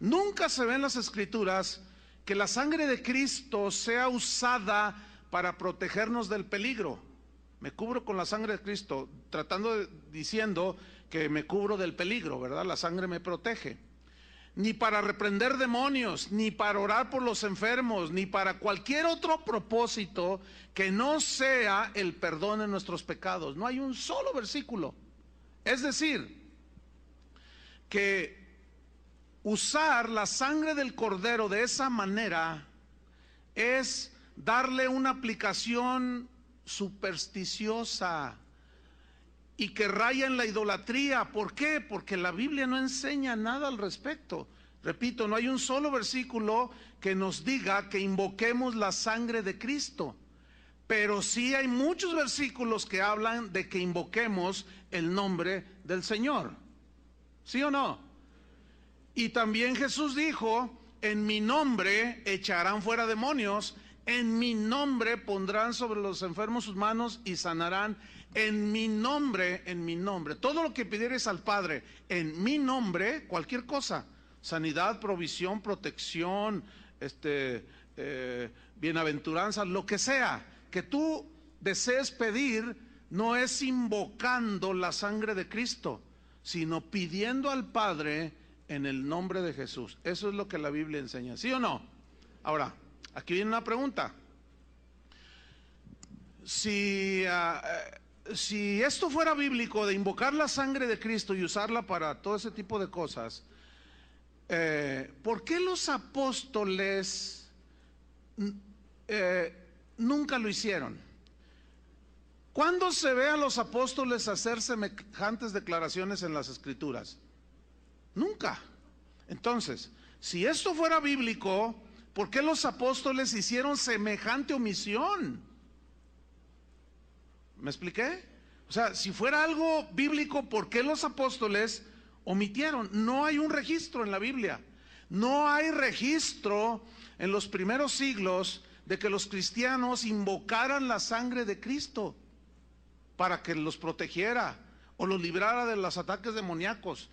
Nunca se ve en las Escrituras que la sangre de Cristo sea usada para protegernos del peligro. Me cubro con la sangre de Cristo, diciendo que me cubro del peligro, ¿verdad? La sangre me protege. Ni para reprender demonios, ni para orar por los enfermos, ni para cualquier otro propósito que no sea el perdón de nuestros pecados. No hay un solo versículo. Es decir, que usar la sangre del Cordero de esa manera es darle una aplicación supersticiosa y que raya en la idolatría. ¿Por qué? Porque la Biblia no enseña nada al respecto. Repito, no hay un solo versículo que nos diga que invoquemos la sangre de Cristo, pero sí hay muchos versículos que hablan de que invoquemos el nombre del Señor. ¿Sí o no? Y también Jesús dijo: en mi nombre echarán fuera demonios, en mi nombre pondrán sobre los enfermos sus manos y sanarán. En mi nombre, todo lo que pidieres al Padre, en mi nombre, cualquier cosa, sanidad, provisión, protección, bienaventuranza, lo que sea que tú desees pedir, no es invocando la sangre de Cristo, sino pidiendo al Padre en el nombre de Jesús. Eso es lo que la Biblia enseña, ¿sí o no? Ahora, aquí viene una pregunta. Si esto fuera bíblico, de invocar la sangre de Cristo y usarla para todo ese tipo de cosas, ¿por qué los apóstoles nunca lo hicieron? ¿Cuándo se ve a los apóstoles hacer semejantes declaraciones en las Escrituras? Nunca. Entonces, si esto fuera bíblico, ¿por qué los apóstoles hicieron semejante omisión? ¿Me expliqué? O sea, si fuera algo bíblico, ¿por qué los apóstoles omitieron? No hay un registro en la Biblia. No hay registro en los primeros siglos de que los cristianos invocaran la sangre de Cristo para que los protegiera o los librara de los ataques demoníacos.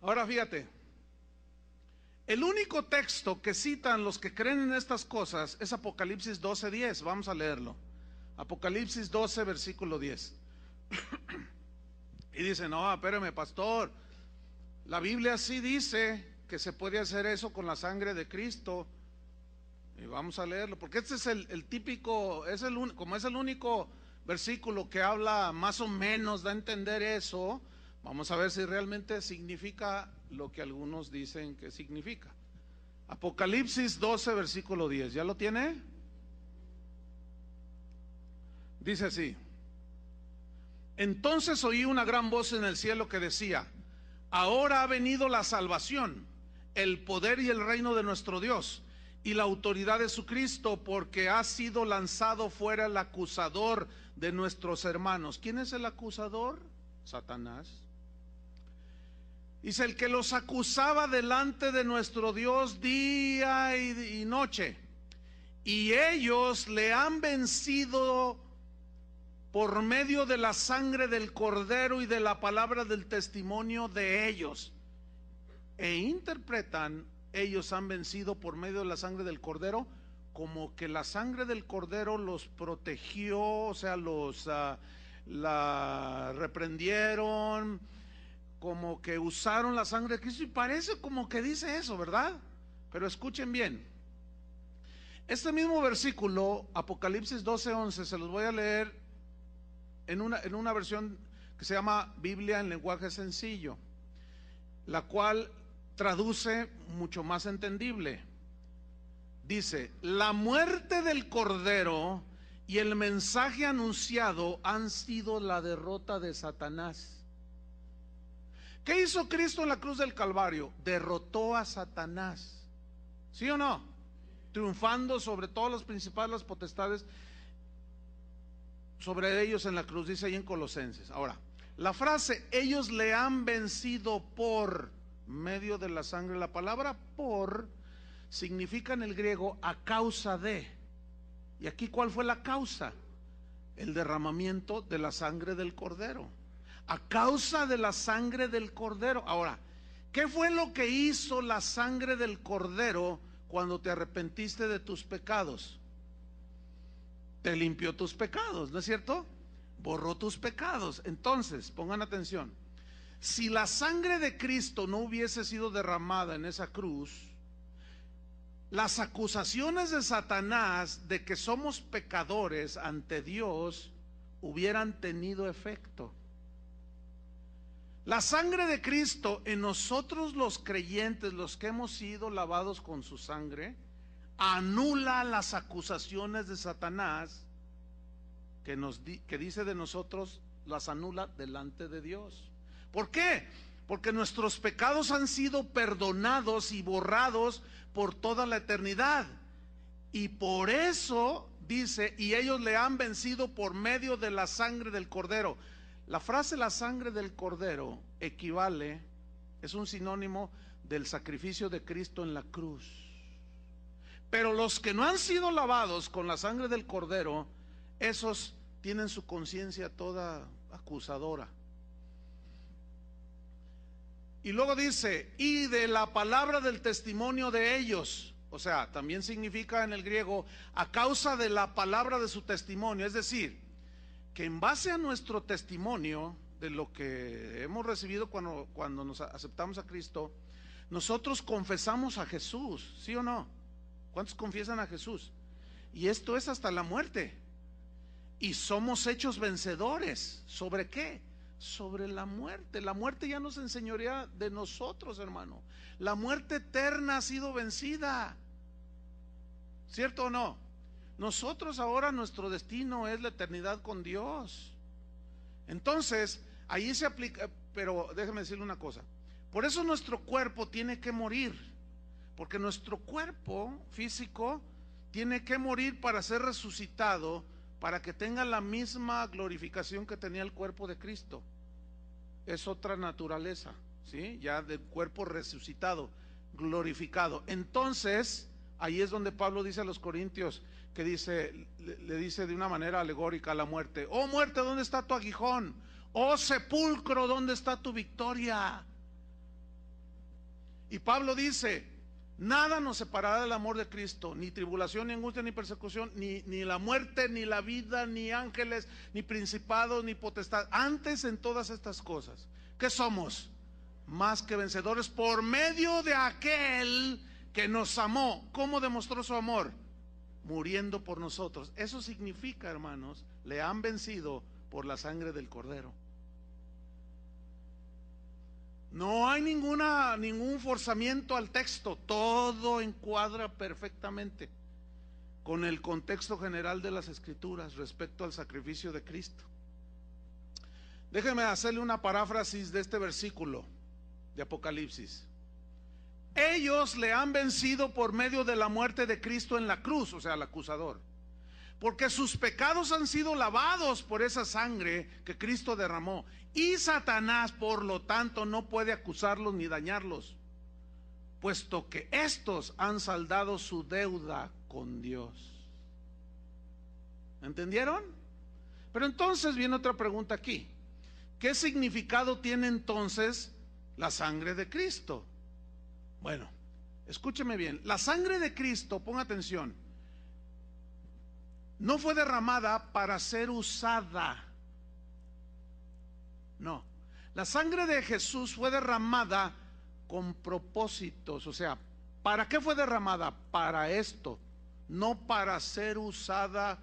Ahora fíjate, el único texto que citan los que creen en estas cosas es Apocalipsis 12:10. Vamos a leerlo. Apocalipsis 12, versículo 10. Y dice: no, espérame, pastor, la Biblia sí dice que se puede hacer eso con la sangre de Cristo. Y vamos a leerlo, porque este es el típico, como es el único versículo que habla más o menos, da a entender eso. Vamos a ver si realmente significa lo que algunos dicen que significa. Apocalipsis 12, versículo 10. ¿Ya lo tiene? Dice así: entonces oí una gran voz en el cielo que decía: ahora ha venido la salvación, el poder y el reino de nuestro Dios y la autoridad de su Cristo, porque ha sido lanzado fuera el acusador de nuestros hermanos. ¿Quién es el acusador? Satanás. Dice: el que los acusaba delante de nuestro Dios día y noche, y ellos le han vencido por medio de la sangre del Cordero y de la palabra del testimonio de ellos. E interpretan: ellos han vencido por medio de la sangre del Cordero, como que la sangre del Cordero los protegió, o sea, la reprendieron, como que usaron la sangre de Cristo, y parece como que dice eso, ¿verdad? Pero escuchen bien, este mismo versículo, Apocalipsis 12:11, se los voy a leer en una versión que se llama Biblia en lenguaje sencillo, la cual traduce mucho más entendible. Dice: la muerte del Cordero y el mensaje anunciado han sido la derrota de Satanás. ¿Qué hizo Cristo en la cruz del Calvario? Derrotó a Satanás, ¿sí o no? Triunfando sobre todos los principados, las potestades, sobre ellos en la cruz, dice ahí en Colosenses. Ahora, la frase ellos le han vencido por medio de la sangre, la palabra por significa en el griego a causa de. Y aquí, ¿cuál fue la causa? El derramamiento de la sangre del Cordero. A causa de la sangre del Cordero. Ahora, ¿Qué fue lo que hizo la sangre del Cordero cuando te arrepentiste de tus pecados? Te limpió tus pecados, ¿no es cierto? Borró tus pecados. Entonces, pongan atención, si la sangre de Cristo no hubiese sido derramada en esa cruz, las acusaciones de Satanás de que somos pecadores ante Dios hubieran tenido efecto. La sangre de Cristo en nosotros los creyentes, los que hemos sido lavados con su sangre, anula las acusaciones de Satanás que dice de nosotros, las anula delante de Dios. ¿Por qué? Porque nuestros pecados han sido perdonados y borrados por toda la eternidad. Y por eso dice, y ellos le han vencido por medio de la sangre del Cordero. La frase la sangre del Cordero equivale, es un sinónimo del sacrificio de Cristo en la cruz. Pero los que no han sido lavados con la sangre del Cordero, esos tienen su conciencia toda acusadora. Y luego dice, y de la palabra del testimonio de ellos, o sea, también significa en el griego, a causa de la palabra de su testimonio, es decir, que en base a nuestro testimonio de lo que hemos recibido cuando nos aceptamos a Cristo, nosotros confesamos a Jesús, ¿sí o no? ¿Cuántos confiesan a Jesús? Y esto es hasta la muerte. Y somos hechos vencedores. ¿Sobre qué? Sobre la muerte. La muerte ya nos enseñorea de nosotros, hermano. La muerte eterna ha sido vencida. ¿Cierto o no? Nosotros ahora nuestro destino es la eternidad con Dios. Entonces, ahí se aplica, pero déjeme decirle una cosa. Por eso nuestro cuerpo tiene que morir, porque nuestro cuerpo físico tiene que morir para ser resucitado, para que tenga la misma glorificación que tenía el cuerpo de Cristo. Es otra naturaleza, ¿sí? Ya del cuerpo resucitado, glorificado. Entonces, ahí es donde Pablo dice a los corintios, que dice, le dice de una manera alegórica a la muerte: oh muerte, ¿dónde está tu aguijón? Oh sepulcro, ¿dónde está tu victoria? Y Pablo dice, nada nos separará del amor de Cristo, ni tribulación, ni angustia, ni persecución, ni la muerte, ni la vida, ni ángeles, ni principados, ni potestad. Antes en todas estas cosas, ¿qué somos? Más que vencedores por medio de aquel que nos amó. ¿Cómo demostró su amor? Muriendo por nosotros. Eso significa, hermanos, le han vencido por la sangre del Cordero. No hay ningún forzamiento al texto, todo encuadra perfectamente con el contexto general de las Escrituras respecto al sacrificio de Cristo. Déjeme hacerle una paráfrasis de este versículo de Apocalipsis. Ellos le han vencido por medio de la muerte de Cristo en la cruz, o sea, el acusador, porque sus pecados han sido lavados por esa sangre que Cristo derramó, y Satanás, por lo tanto, no puede acusarlos ni dañarlos, puesto que estos han saldado su deuda con Dios. ¿Entendieron? Pero entonces viene otra pregunta aquí. ¿Qué significado tiene entonces la sangre de Cristo? Bueno, escúcheme bien. La sangre de Cristo, ponga atención, no fue derramada para ser usada. No, la sangre de Jesús fue derramada con propósitos. O sea, ¿para qué fue derramada? Para esto, no para ser usada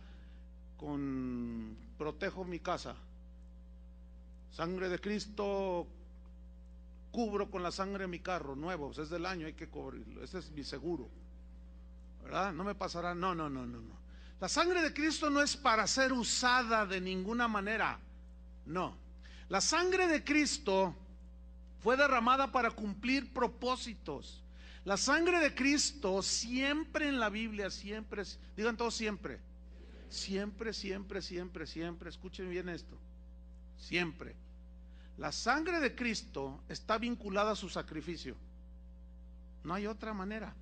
con protejo mi casa. Sangre de Cristo, cubro con la sangre de mi carro nuevo, pues es del año, hay que cubrirlo, ese es mi seguro, ¿verdad? No me pasará, no. La sangre de Cristo no es para ser usada de ninguna manera, no. La sangre de Cristo fue derramada para cumplir propósitos. La sangre de Cristo siempre en la Biblia, siempre, digan todos siempre, escuchen bien esto, siempre. La sangre de Cristo está vinculada a su sacrificio. No hay otra manera.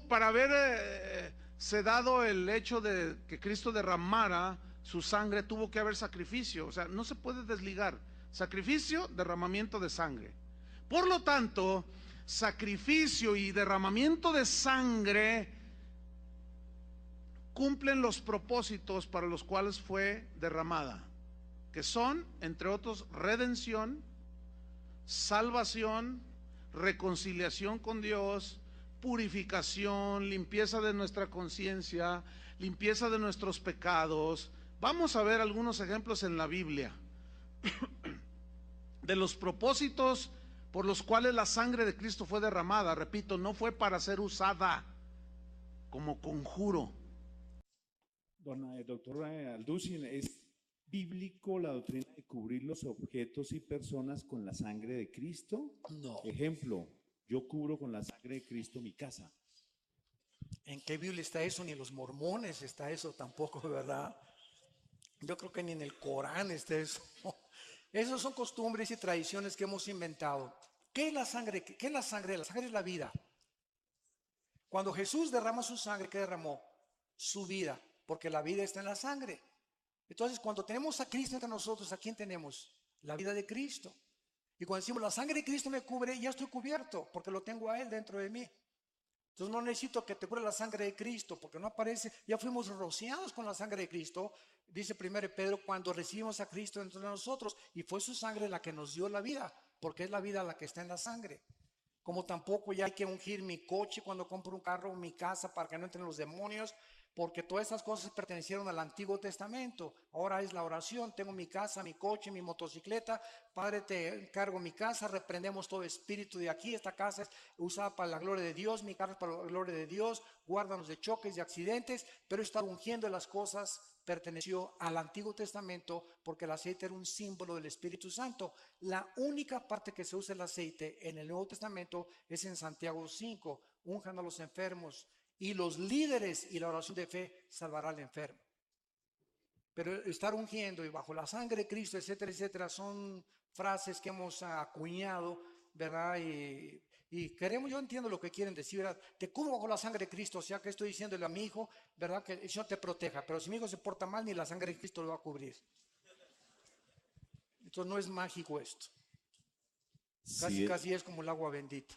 Para haberse dado el hecho de que Cristo derramara su sangre, tuvo que haber sacrificio. O sea, no se puede desligar. Sacrificio, derramamiento de sangre. Por lo tanto, sacrificio y derramamiento de sangre cumplen los propósitos para los cuales fue derramada, que son, entre otros, redención, salvación, reconciliación con Dios, purificación, limpieza de nuestra conciencia, limpieza de nuestros pecados. Vamos a ver algunos ejemplos en la Biblia de los propósitos por los cuales la sangre de Cristo fue derramada. Repito, no fue para ser usada como conjuro. Doctor Alducin, ¿es bíblico la doctrina de cubrir los objetos y personas con la sangre de Cristo? No. Ejemplo, yo cubro con la sangre de Cristo mi casa. ¿En qué Biblia está eso? Ni en los mormones está eso tampoco, ¿verdad? Yo creo que ni en el Corán está eso. Esas son costumbres y tradiciones que hemos inventado. ¿Qué es la sangre? ¿Qué es la sangre? La sangre es la vida. Cuando Jesús derrama su sangre, ¿qué derramó? Su vida, porque la vida está en la sangre. Entonces, cuando tenemos a Cristo entre nosotros, ¿a quién tenemos? La vida de Cristo. Y cuando decimos, la sangre de Cristo me cubre, ya estoy cubierto, porque lo tengo a Él dentro de mí. Entonces no necesito que te cure la sangre de Cristo, porque no aparece, ya fuimos rociados con la sangre de Cristo. Dice 1 Pedro, cuando recibimos a Cristo dentro de nosotros, y fue su sangre la que nos dio la vida, porque es la vida la que está en la sangre. Como tampoco ya hay que ungir mi coche cuando compro un carro, mi casa, para que no entren los demonios, porque todas esas cosas pertenecieron al Antiguo Testamento. Ahora es la oración. Tengo mi casa, mi coche, mi motocicleta. Padre, te encargo mi casa. Reprendemos todo espíritu de aquí. Esta casa es usada para la gloria de Dios. Mi carro es para la gloria de Dios. Guárdanos de choques, de accidentes. Pero estar ungiendo las cosas perteneció al Antiguo Testamento, porque el aceite era un símbolo del Espíritu Santo. La única parte que se usa el aceite en el Nuevo Testamento es en Santiago 5. Unjan a los enfermos. Y los líderes y la oración de fe salvará al enfermo. Pero estar ungiendo y bajo la sangre de Cristo, etcétera, etcétera, son frases que hemos acuñado, ¿verdad? Y queremos, yo entiendo lo que quieren decir, ¿verdad? Te cubro bajo la sangre de Cristo, o sea que estoy diciéndole a mi hijo, ¿verdad? Que el Señor te proteja, pero si mi hijo se porta mal, ni la sangre de Cristo lo va a cubrir. Entonces no es mágico esto. Casi es como el agua bendita.